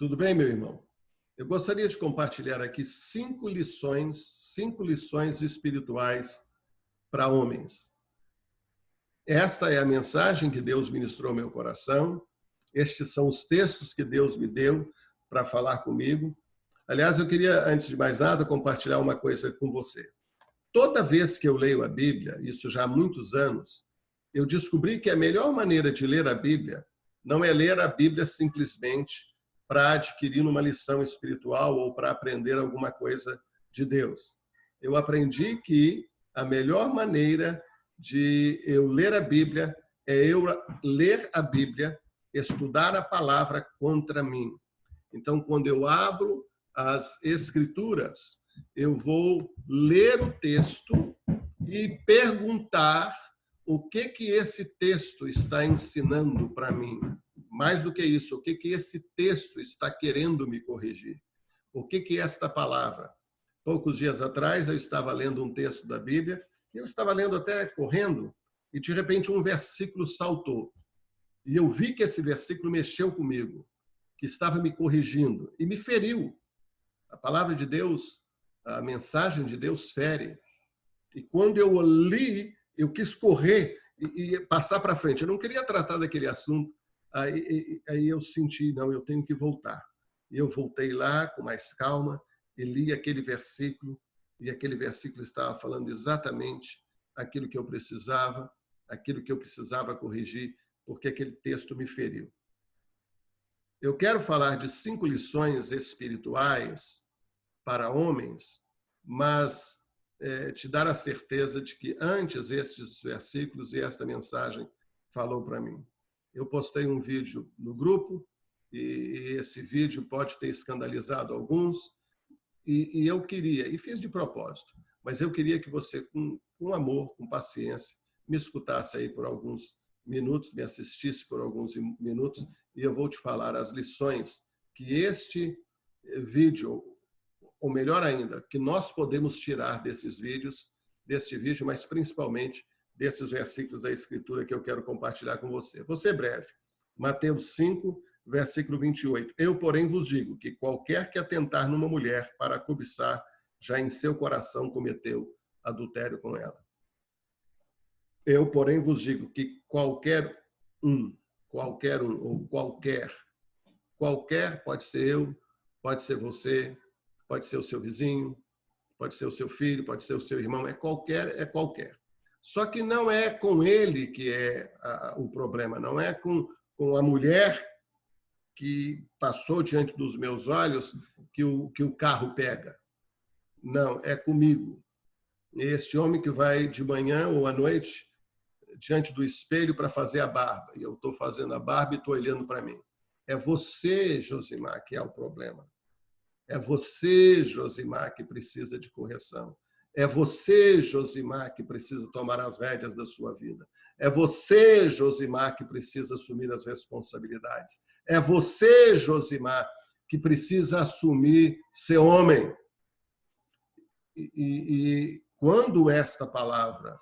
Tudo bem, meu irmão? Eu gostaria de compartilhar aqui 5 lições espirituais para homens. Esta é a mensagem que Deus ministrou ao meu coração. Estes são os textos que Deus me deu para falar comigo. Aliás, eu queria, antes de mais nada, compartilhar uma coisa com você. Toda vez que eu leio a Bíblia, isso já há muitos anos, eu descobri que a melhor maneira de ler a Bíblia não é ler a Bíblia simplesmente para adquirir uma lição espiritual ou para aprender alguma coisa de Deus. Eu aprendi que a melhor maneira de eu ler a Bíblia é eu ler a Bíblia, estudar a palavra contra mim. Então, quando eu abro as Escrituras, eu vou ler o texto e perguntar o que esse texto está ensinando para mim. Mais do que isso, o que esse texto está querendo me corrigir? O que esta palavra? Poucos dias atrás, eu estava lendo um texto da Bíblia, e eu estava lendo até correndo, e de repente um versículo saltou. E eu vi que esse versículo mexeu comigo, que estava me corrigindo, e me feriu. A palavra de Deus, a mensagem de Deus fere. E quando eu li, eu quis correr e passar para frente. Eu não queria tratar daquele assunto. Aí eu senti, não, eu tenho que voltar. E eu voltei lá com mais calma e li aquele versículo, e aquele versículo estava falando exatamente aquilo que eu precisava corrigir, porque aquele texto me feriu. Eu quero falar de 5 lições espirituais para homens, mas te dar a certeza de que antes estes versículos e esta mensagem falou para mim. Eu postei um vídeo no grupo e esse vídeo pode ter escandalizado alguns e eu queria, e fiz de propósito, mas eu queria que você, com amor, com paciência, me escutasse aí por alguns minutos, me assistisse por alguns minutos e eu vou te falar as lições que este vídeo, ou melhor ainda, que nós podemos tirar deste vídeo, mas principalmente desses versículos da Escritura que eu quero compartilhar com você. Vou ser breve. Mateus 5, versículo 28. Eu, porém, vos digo que qualquer que atentar numa mulher para a cobiçar, já em seu coração cometeu adultério com ela. Eu, porém, vos digo que qualquer um, ou qualquer pode ser eu, pode ser você, pode ser o seu vizinho, pode ser o seu filho, pode ser o seu irmão, é qualquer. Só que não é com ele que é o problema, não é com a mulher que passou diante dos meus olhos que o carro pega. Não, é comigo. Este homem que vai de manhã ou à noite diante do espelho para fazer a barba, e eu estou fazendo a barba e estou olhando para mim. É você, Josimar, que é o problema. É você, Josimar, que precisa de correção. É você, Josimar, que precisa tomar as rédeas da sua vida. É você, Josimar, que precisa assumir as responsabilidades. É você, Josimar, que precisa assumir ser homem. E quando esta palavra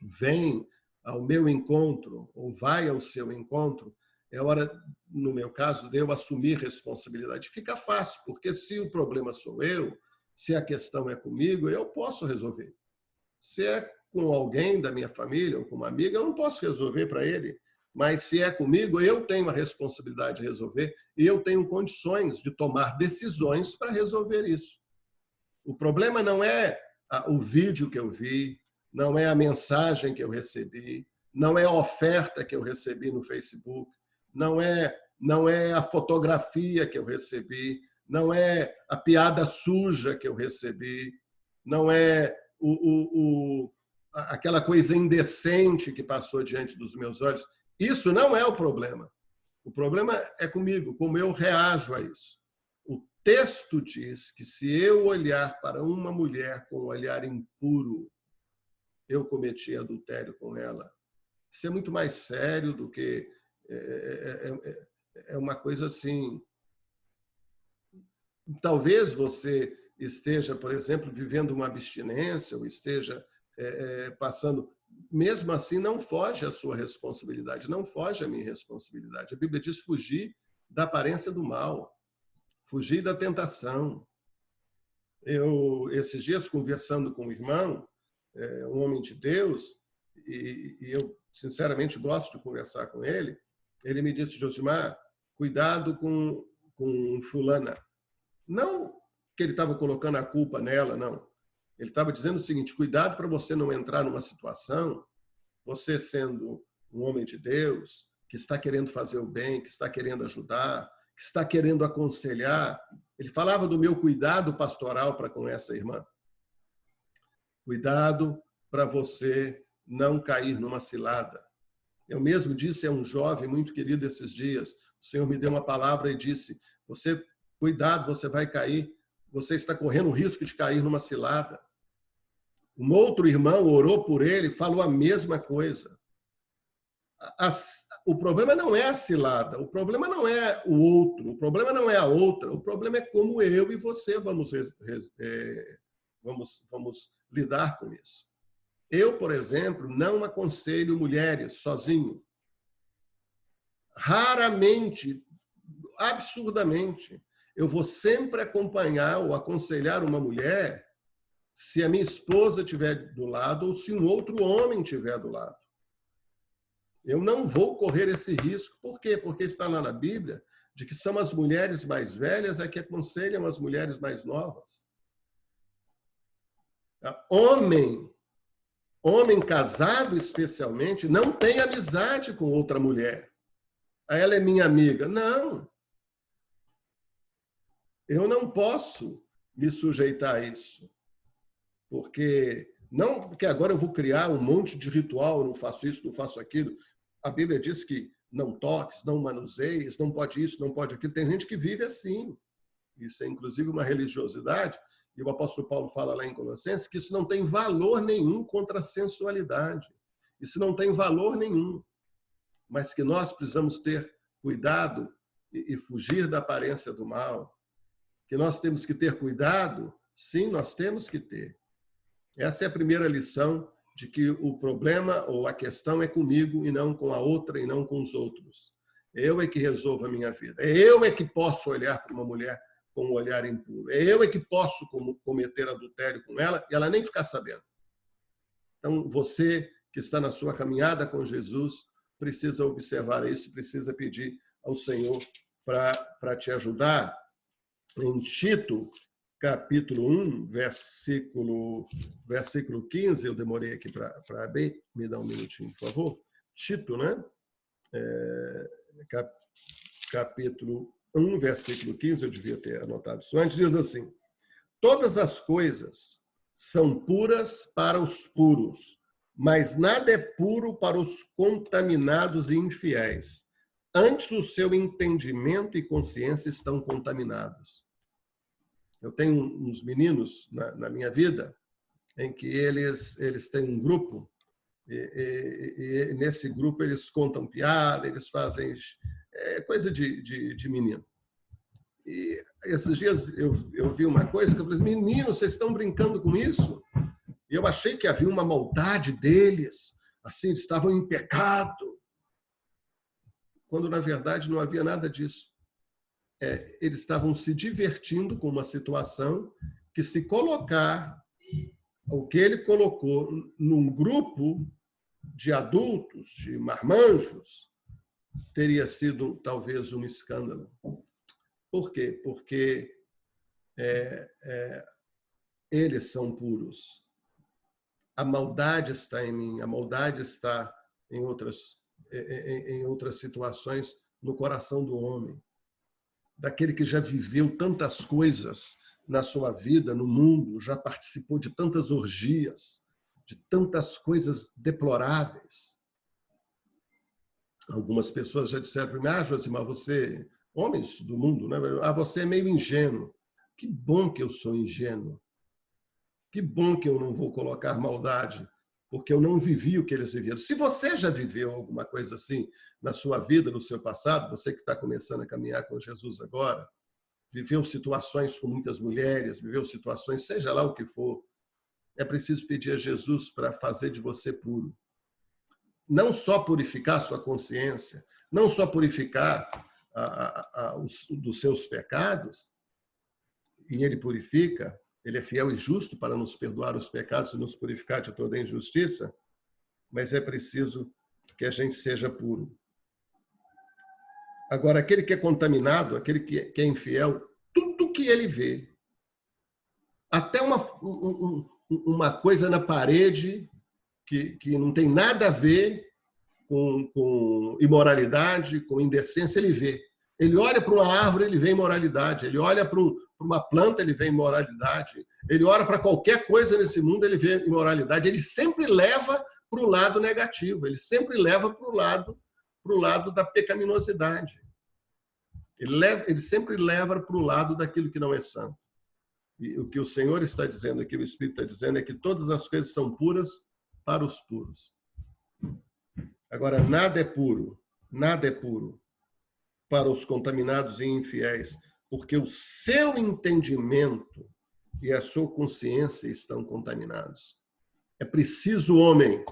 vem ao meu encontro, ou vai ao seu encontro, é hora, no meu caso, de eu assumir responsabilidade. Fica fácil, porque se o problema sou eu, se a questão é comigo, eu posso resolver. Se é com alguém da minha família ou com uma amiga, eu não posso resolver para ele. Mas se é comigo, eu tenho a responsabilidade de resolver e eu tenho condições de tomar decisões para resolver isso. O problema não é o vídeo que eu vi, não é a mensagem que eu recebi, não é a oferta que eu recebi no Facebook, não é a fotografia que eu recebi, não é a piada suja que eu recebi, não é aquela coisa indecente que passou diante dos meus olhos. Isso não é o problema. O problema é comigo, como eu reajo a isso. O texto diz que se eu olhar para uma mulher com um olhar impuro, eu cometi adultério com ela. Isso é muito mais sério do que é uma coisa assim. Talvez você esteja, por exemplo, vivendo uma abstinência ou esteja passando. Mesmo assim, não foge a sua responsabilidade, não foge a minha responsabilidade. A Bíblia diz fugir da aparência do mal. fugir da tentação. Eu, esses dias, conversando com um irmão, um homem de Deus, e eu, sinceramente, gosto de conversar com ele, ele me disse: Josimar, cuidado com fulana. Não que ele estava colocando a culpa nela, não. Ele estava dizendo o seguinte: cuidado para você não entrar numa situação, você sendo um homem de Deus, que está querendo fazer o bem, que está querendo ajudar, que está querendo aconselhar. Ele falava do meu cuidado pastoral para com essa irmã. Cuidado para você não cair numa cilada. Eu mesmo disse a um jovem muito querido esses dias, o Senhor me deu uma palavra e disse: cuidado, você vai cair, você está correndo o risco de cair numa cilada. Um outro irmão orou por ele, falou a mesma coisa. O problema não é a cilada, o problema não é o outro, o problema não é a outra, o problema é como eu e você vamos lidar com isso. Eu, por exemplo, não aconselho mulheres sozinho. Raramente, absurdamente, eu vou sempre acompanhar ou aconselhar uma mulher se a minha esposa estiver do lado ou se um outro homem estiver do lado. Eu não vou correr esse risco. Por quê? Porque está lá na Bíblia de que são as mulheres mais velhas que aconselham as mulheres mais novas. Homem casado, especialmente, não tem amizade com outra mulher. Ela é minha amiga. Não. Eu não posso me sujeitar a isso. Porque agora eu vou criar um monte de ritual, não faço isso, não faço aquilo. A Bíblia diz que não toques, não manuseies, não pode isso, não pode aquilo. Tem gente que vive assim. Isso é, inclusive, uma religiosidade. E o apóstolo Paulo fala lá em Colossenses que isso não tem valor nenhum contra a sensualidade. Isso não tem valor nenhum. Mas que nós precisamos ter cuidado e fugir da aparência do mal. Que nós temos que ter cuidado, sim, nós temos que ter. Essa é a primeira lição de que o problema ou a questão é comigo e não com a outra e não com os outros. Eu é que resolvo a minha vida. Eu é que posso olhar para uma mulher com um olhar impuro. Eu é que posso cometer adultério com ela e ela nem ficar sabendo. Então, você que está na sua caminhada com Jesus precisa observar isso, precisa pedir ao Senhor para te ajudar. Em Tito, capítulo 1, versículo 15, eu demorei aqui para abrir, me dá um minutinho, por favor. Tito, né? Capítulo 1, versículo 15, eu devia ter anotado isso antes, diz assim: todas as coisas são puras para os puros, mas nada é puro para os contaminados e infiéis. Antes o seu entendimento e consciência estão contaminados. Eu tenho uns meninos na minha vida em que eles têm um grupo e nesse grupo eles contam piada, eles fazem coisa de menino. E esses dias eu vi uma coisa que eu falei: meninos, vocês estão brincando com isso? E eu achei que havia uma maldade deles, assim, estavam em pecado, quando na verdade não havia nada disso. Eles estavam se divertindo com uma situação que, se colocar o que ele colocou num grupo de adultos, de marmanjos, teria sido talvez um escândalo. Por quê? Porque eles são puros. A maldade está em mim, a maldade está em outras situações no coração do homem. Daquele que já viveu tantas coisas na sua vida, no mundo, já participou de tantas orgias, de tantas coisas deploráveis. Algumas pessoas já disseram para mim: Josimar, você, homens do mundo, né? Você é meio ingênuo. Que bom que eu sou ingênuo. Que bom que eu não vou colocar maldade, porque eu não vivi o que eles viveram. Se você já viveu alguma coisa assim na sua vida, no seu passado, você que está começando a caminhar com Jesus agora, viveu situações com muitas mulheres, viveu situações, seja lá o que for, é preciso pedir a Jesus para fazer de você puro. Não só purificar a sua consciência, não só purificar dos seus pecados, e ele purifica, ele é fiel e justo para nos perdoar os pecados e nos purificar de toda injustiça, mas é preciso que a gente seja puro. Agora, aquele que é contaminado, aquele que é infiel, tudo que ele vê, até uma coisa na parede que não tem nada a ver com imoralidade, com indecência, ele vê. Ele olha para uma árvore, ele vê imoralidade. Ele olha para uma planta, ele vê imoralidade. Ele olha para qualquer coisa nesse mundo, ele vê imoralidade. Ele sempre leva para o lado negativo. Ele sempre leva para o lado da pecaminosidade. Ele sempre leva para o lado daquilo que não é santo. E o que o Senhor está dizendo aqui, o Espírito está dizendo, é que todas as coisas são puras para os puros. Agora, nada é puro para os contaminados e infiéis, porque o seu entendimento e a sua consciência estão contaminados. É preciso, homem,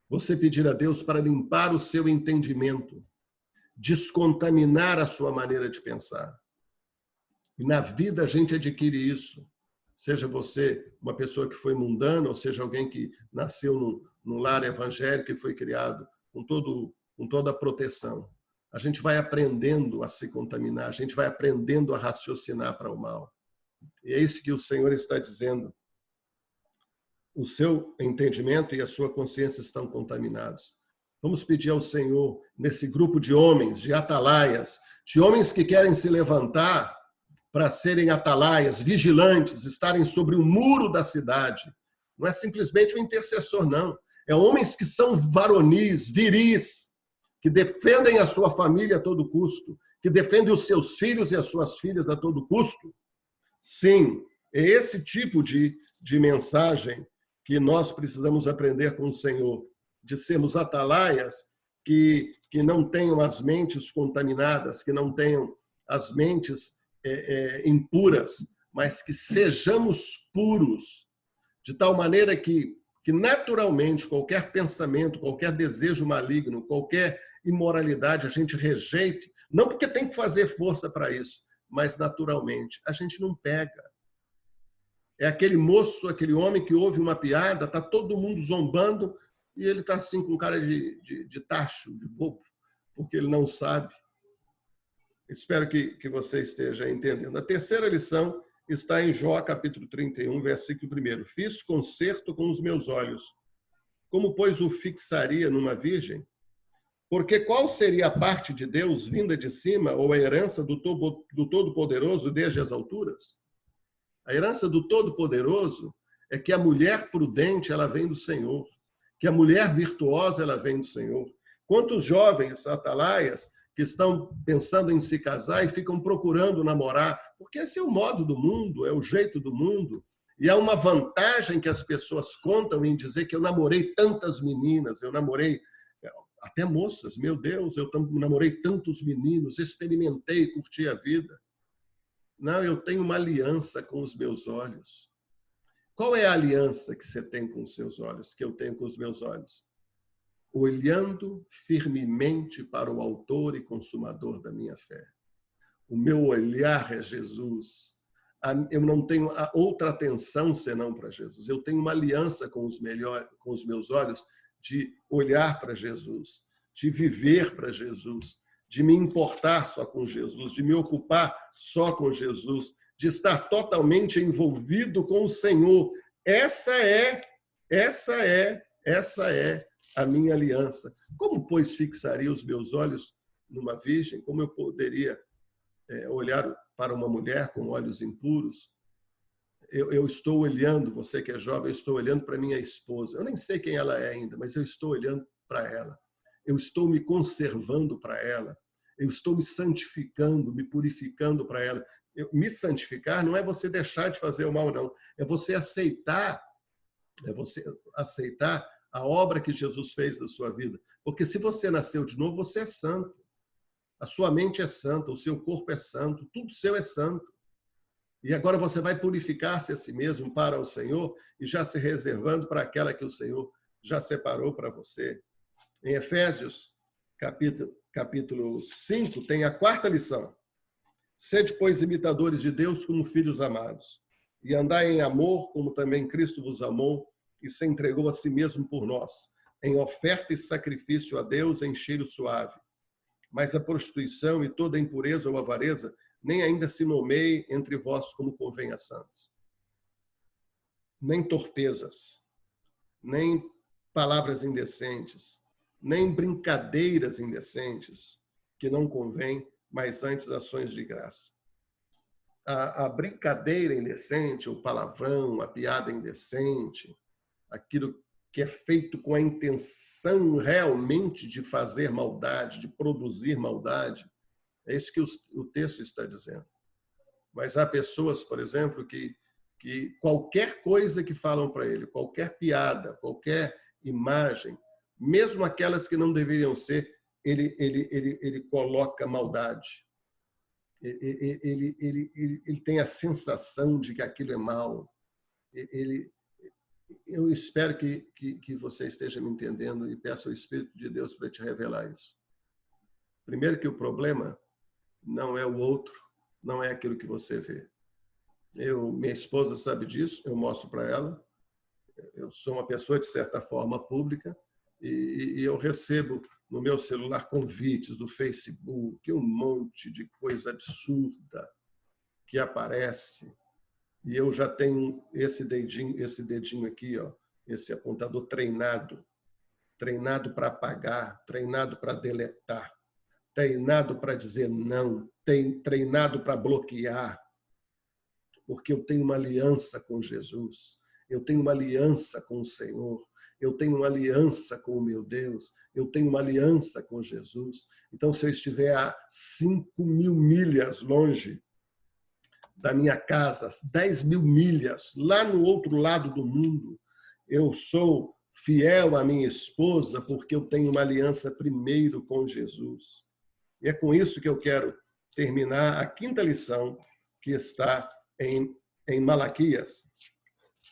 você pedir a Deus para limpar o seu entendimento, descontaminar a sua maneira de pensar. E na vida a gente adquire isso. Seja você uma pessoa que foi mundana, ou seja alguém que nasceu num lar evangélico e foi criado com toda a proteção. A gente vai aprendendo a se contaminar, a gente vai aprendendo a raciocinar para o mal. E é isso que o Senhor está dizendo. O seu entendimento e a sua consciência estão contaminados. Vamos pedir ao Senhor, nesse grupo de homens, de atalaias, de homens que querem se levantar para serem atalaias, vigilantes, estarem sobre o muro da cidade. Não é simplesmente um intercessor, não. É homens que são varonis, viris, que defendem a sua família a todo custo, que defendem os seus filhos e as suas filhas a todo custo. Sim, é esse tipo de mensagem que nós precisamos aprender com o Senhor, de sermos atalaias que não tenham as mentes contaminadas, que não tenham as mentes impuras, mas que sejamos puros, de tal maneira que naturalmente qualquer pensamento, qualquer desejo maligno, qualquer imoralidade a gente rejeite, não porque tem que fazer força para isso, mas naturalmente. A gente não pega. É aquele moço, aquele homem que ouve uma piada, está todo mundo zombando e ele está assim com cara de tacho, de bobo, porque ele não sabe. Espero que você esteja entendendo. A terceira lição está em Jó, capítulo 31, versículo 1. Fiz concerto com os meus olhos. Como, pois, o fixaria numa virgem? Porque qual seria a parte de Deus vinda de cima ou a herança do Todo-Poderoso desde as alturas? A herança do Todo-Poderoso é que a mulher prudente ela vem do Senhor, que a mulher virtuosa ela vem do Senhor. Quantos jovens atalaias que estão pensando em se casar e ficam procurando namorar, porque esse é o modo do mundo, é o jeito do mundo. E há uma vantagem que as pessoas contam em dizer que eu namorei tantas meninas, eu namorei até moças, meu Deus, eu namorei tantos meninos, experimentei, curti a vida. Não, eu tenho uma aliança com os meus olhos. Qual é a aliança que você tem com os seus olhos, que eu tenho com os meus olhos? Olhando firmemente para o autor e consumador da minha fé. O meu olhar é Jesus. Eu não tenho outra atenção senão para Jesus. Eu tenho uma aliança com os meus olhos de olhar para Jesus, de viver para Jesus, de me importar só com Jesus, de me ocupar só com Jesus, de estar totalmente envolvido com o Senhor. Essa é a minha aliança. Como, pois, fixaria os meus olhos numa virgem? Como eu poderia olhar para uma mulher com olhos impuros? Eu estou olhando, você que é jovem, eu estou olhando para minha esposa. Eu nem sei quem ela é ainda, mas eu estou olhando para ela. Eu estou me conservando para ela. Eu estou me santificando, me purificando para ela. Me santificar não é você deixar de fazer o mal, não. É você aceitar a obra que Jesus fez na sua vida. Porque se você nasceu de novo, você é santo. A sua mente é santa, o seu corpo é santo, tudo seu é santo. E agora você vai purificar-se a si mesmo para o Senhor e já se reservando para aquela que o Senhor já separou para você. Em Efésios, capítulo 5, tem a quarta lição. Sede, pois, imitadores de Deus como filhos amados, e andai em amor, como também Cristo vos amou e se entregou a si mesmo por nós, em oferta e sacrifício a Deus em cheiro suave. Mas a prostituição e toda impureza ou avareza nem ainda se nomeie entre vós como convém a santos. Nem torpezas, nem palavras indecentes, nem brincadeiras indecentes, que não convém, mas antes ações de graça. A brincadeira indecente, o palavrão, a piada indecente, aquilo que é feito com a intenção realmente de fazer maldade, de produzir maldade, é isso que o texto está dizendo. Mas há pessoas, por exemplo, que qualquer coisa que falam para ele, qualquer piada, qualquer imagem, mesmo aquelas que não deveriam ser, ele coloca maldade. Ele tem a sensação de que aquilo é mal. Eu espero que você esteja me entendendo e peço ao Espírito de Deus para te revelar isso. Primeiro, que o problema não é o outro, não é aquilo que você vê. Minha esposa sabe disso, eu mostro para ela. Eu sou uma pessoa, de certa forma, pública, e eu recebo no meu celular convites do Facebook, um monte de coisa absurda que aparece. E eu já tenho esse dedinho aqui, ó, esse apontador treinado para apagar, treinado para deletar, treinado para dizer não, treinado para bloquear, porque eu tenho uma aliança com Jesus, eu tenho uma aliança com o Senhor, eu tenho uma aliança com o meu Deus, eu tenho uma aliança com Jesus. Então, se eu estiver a 5.000 milhas longe da minha casa, 10.000 milhas, lá no outro lado do mundo, eu sou fiel à minha esposa porque eu tenho uma aliança primeiro com Jesus. E é com isso que eu quero terminar a quinta lição, que está em Malaquias.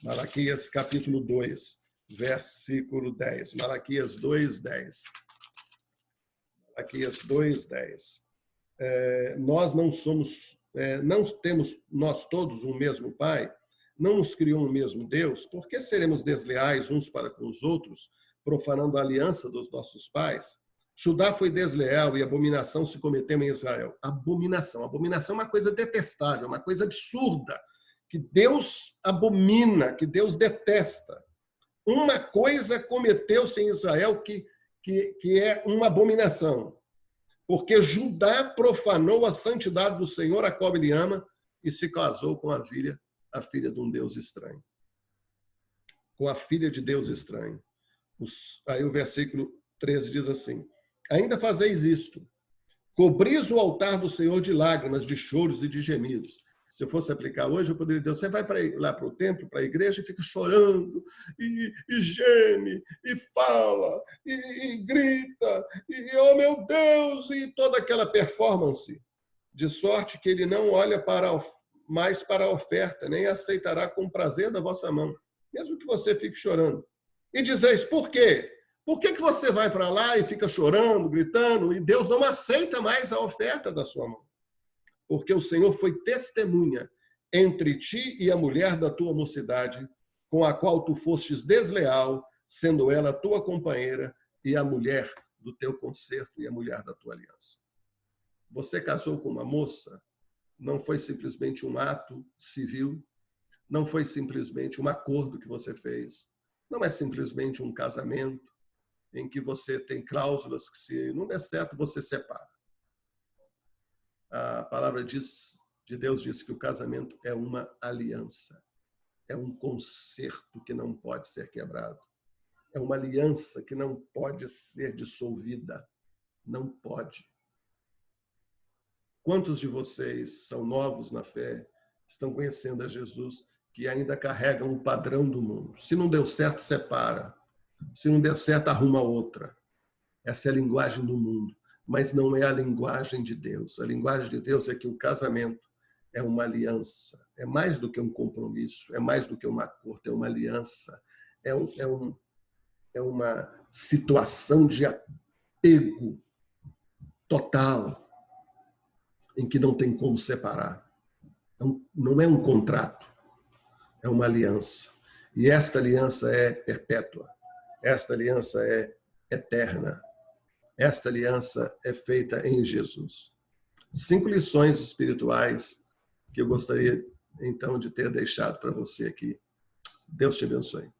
Malaquias, capítulo 2, versículo 10. Malaquias 2:10. Malaquias 2:10. Nós não temos nós todos um mesmo Pai, não nos criou um mesmo Deus, por que seremos desleais uns para com os outros, profanando a aliança dos nossos pais? Judá foi desleal e abominação se cometeu em Israel. Abominação. Abominação é uma coisa detestável, uma coisa absurda, que Deus abomina, que Deus detesta. Uma coisa cometeu-se em Israel que é uma abominação, porque Judá profanou a santidade do Senhor, a qual ele ama, e se casou com a filha de um Deus estranho. Com a filha de Deus estranho. Aí o versículo 13 diz assim: ainda fazeis isto, cobris o altar do Senhor de lágrimas, de choros e de gemidos. Se eu fosse aplicar hoje, eu poderia dizer, você vai lá para o templo, para a igreja, e fica chorando, e geme, e fala, e grita, oh meu Deus, e toda aquela performance, de sorte que ele não olha mais para a oferta, nem aceitará com prazer da vossa mão, mesmo que você fique chorando. E dizeis, por quê? Por que você vai para lá e fica chorando, gritando, e Deus não aceita mais a oferta da sua mão? Porque o Senhor foi testemunha entre ti e a mulher da tua mocidade, com a qual tu fostes desleal, sendo ela tua companheira e a mulher do teu concerto e a mulher da tua aliança. Você casou com uma moça, não foi simplesmente um ato civil, não foi simplesmente um acordo que você fez, não é simplesmente um casamento em que você tem cláusulas que, se não der certo, você separa. A palavra de Deus diz que o casamento é uma aliança, é um concerto que não pode ser quebrado, é uma aliança que não pode ser dissolvida, não pode. Quantos de vocês são novos na fé, estão conhecendo a Jesus, que ainda carregam o padrão do mundo? Se não deu certo, separa. Se não deu certo, arruma outra. Essa é a linguagem do mundo, mas não é a linguagem de Deus. A linguagem de Deus é que o casamento é uma aliança, é mais do que um compromisso, é mais do que um acordo, é uma aliança, é uma situação de apego total. em que não tem como separar. Não é um contrato, é uma aliança. E esta aliança é perpétua. Esta aliança é eterna. Esta aliança é feita em Jesus. 5 lições espirituais que eu gostaria, então, de ter deixado para você aqui. Deus te abençoe.